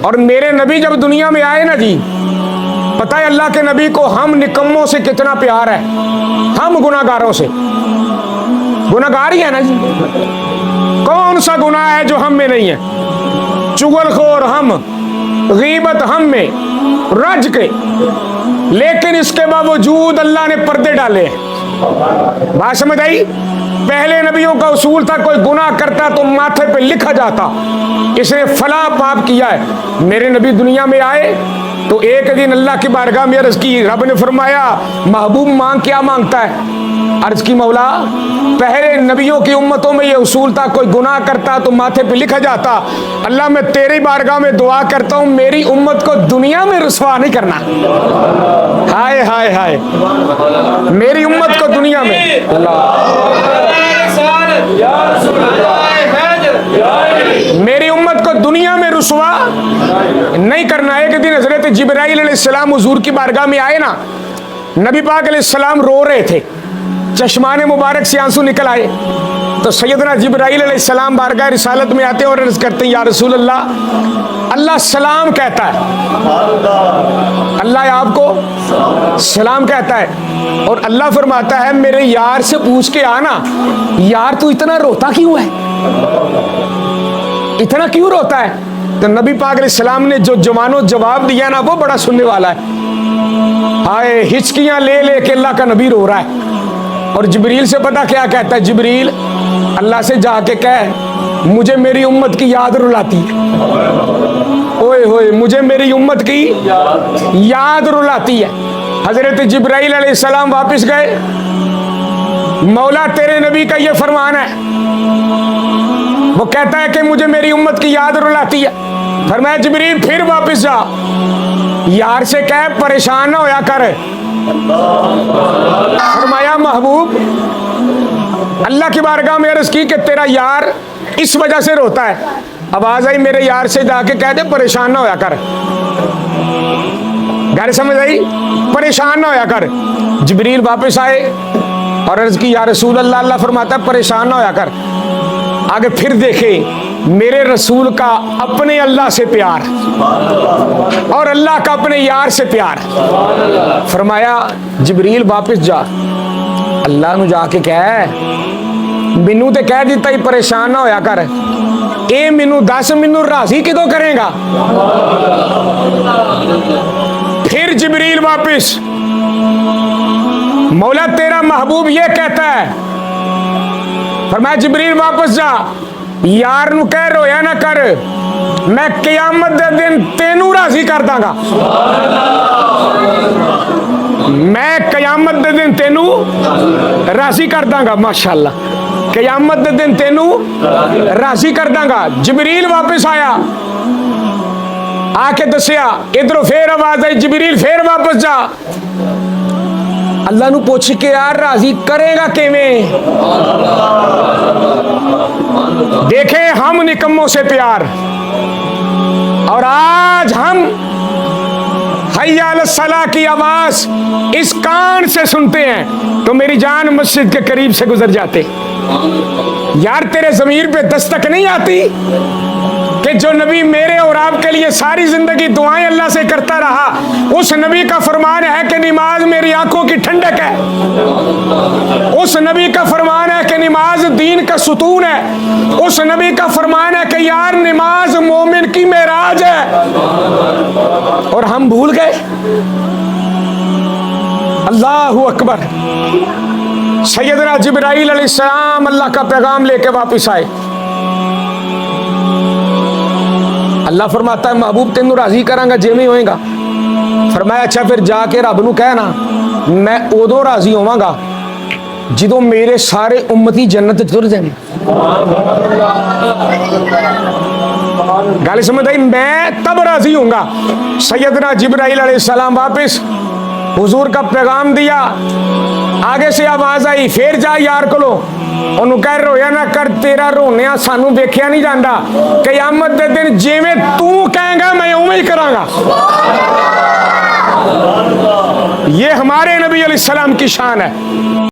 اور میرے نبی جب دنیا میں آئے نا جی، پتہ ہے اللہ کے نبی کو ہم نکموں سے کتنا پیار ہے، ہم گناہگاروں سے، گناہگار ہی ہے نا جی، کون سا گناہ ہے جو ہم میں نہیں ہے؟ چغل خور ہم، غیبت ہم میں، رج کے، لیکن اس کے باوجود اللہ نے پردے ڈالے ہیں۔ بات سمجھ آئی؟ پہلے نبیوں کا اصول تھا کوئی گناہ کرتا تو ماتھے پہ لکھا جاتا اس نے فلاں پاپ کیا ہے۔ میرے نبی دنیا میں آئے تو ایک دن اللہ کی بارگاہ میں عرض کی، رب نے فرمایا محبوب مانگ کیا مانگتا ہے؟ عرض کی مولا پہلے نبیوں کی امتوں میں یہ اصول تھا کوئی گناہ کرتا تو ماتھے پہ لکھا جاتا، اللہ میں تیری بارگاہ میں دعا کرتا ہوں میری امت کو دنیا میں رسوا نہیں کرنا۔ ہائے ہائے ہائے، میری امت کو دنیا میں میری امت کو دنیا میں رسوا نہیں کرنا۔ ایک دن حضرت جبرائیل علیہ السلام حضور کی بارگاہ میں آئے نا، نبی پاک علیہ السلام رو رہے تھے، چشمان مبارک سے آنسو نکل آئے، تو سیدنا جبرائیل علیہ السلام بارگاہ رسالت میں آتے اور عرض کرتے ہیں یا رسول اللہ، اللہ سلام کہتا ہے، اللہ آپ کو سلام کہتا ہے، اور اللہ فرماتا ہے میرے یار سے پوچھ کے آنا یار تو اتنا روتا کیوں ہے، اتنا کیوں روتا ہے؟ تو نبی پاک علیہ السلام نے جو جوانوں جواب دیا نا وہ بڑا سننے والا ہے۔ ہائے ہچکیاں لے لے کے اللہ کا نبی رو رہا ہے، اور جبریل سے پتا کیا کہتا ہے؟ جبریل اللہ سے جا کے کہہ مجھے میری امت کی یاد رلاتی ہے، اوئے ہوئے مجھے میری امت کی یاد رلاتی ہے۔ حضرت جبرائیل علیہ السلام واپس گئے، مولا تیرے نبی کا یہ فرمان ہے، وہ کہتا ہے کہ مجھے میری امت کی یاد رلاتی ہے۔ فرمایا جبریل پھر واپس جا، یار سے کہہ پریشان نہ ہویا کر۔ فرمایا محبوب اللہ کی بارگاہ میں عرض کی کہ تیرا یار اس وجہ سے روتا ہے، آواز آئی میرے یار سے جا کے کہہ دے پریشان نہ ہویا کر۔ گھر سمجھ آئی؟ پریشان نہ ہویا کر۔ جبریل واپس آئے اور عرض کی یا رسول اللہ، اللہ فرماتا ہے پریشان نہ ہویا کر۔ آگے پھر دیکھے میرے رسول کا اپنے اللہ سے پیار اور اللہ کا اپنے یار سے پیار۔ فرمایا جبریل واپس جا، اللہ نو جا کے کہہ مینوں تے کہہ دیتا ہی پریشان نہ ہویا کر، اے مینوں دس مینوں راضی کدوں کرے گا؟ پھر جبریل واپس، مولا تیرا محبوب یہ کہتا ہے۔ فرمایا جبریل واپس جا، یار نو کہہ رویا نہ کر، میں قیامت دے دن تینوں راضی کر داں گا، میں قیامت دے دن تینوں راضی کر داں گا، ماشاءاللہ قیامت دے دن تینوں راضی کر داں گا۔ جبریل واپس آیا، آ کے دسیا، ادھروں پھر آواز آئی جبریل پھر واپس جا، اللہ نو پوچھ کے یار راضی کرے گا کیویں؟ دیکھیں ہم نکموں سے پیار، اور آج ہم حی علی الصلاۃ کی آواز اس کان سے سنتے ہیں تو میری جان مسجد کے قریب سے گزر جاتے۔ یار تیرے ضمیر پہ دستک نہیں آتی کہ جو نبی میرے اور آپ کے لیے ساری زندگی دعائیں اللہ سے کرتا رہا، اس نبی کا فرمان ہے کہ نماز میری آنکھوں کی ٹھنڈک ہے، اس نبی کا فرمان ہے کہ نماز دین کا ستون ہے، اس نبی کا فرمان ہے کہ یار نماز مومن کی معراج ہے، اور ہم بھول گئے۔ اللہ اکبر۔ سیدنا جبرائیل علیہ السلام اللہ کا پیغام لے کے واپس آئے، اللہ فرماتا ہے محبوب تینوں راضی کراں گا جیویں ہوئے گا۔ فرمایا اچھا پھر جا کے رب نو کہنا میں ادو راضی ہوواں گا جدوں میرے سارے امتی جنت تر جائیں۔ گل سمجھ آئی؟ میں تب راضی ہوں گا۔ سیدنا جبرائیل علیہ السلام واپس حضور کا پیغام دیا، آگے سے آواز آئی پھر جا یار کولو، انہوں کہہ رویا نہ کر، تیرا رونیا سانو ویکھیا نہیں جاندا، قیامت دے دن جیویں تو کہیں گا میں اوویں ہی کراں گا۔ یہ ہمارے نبی علیہ السلام کی شان ہے۔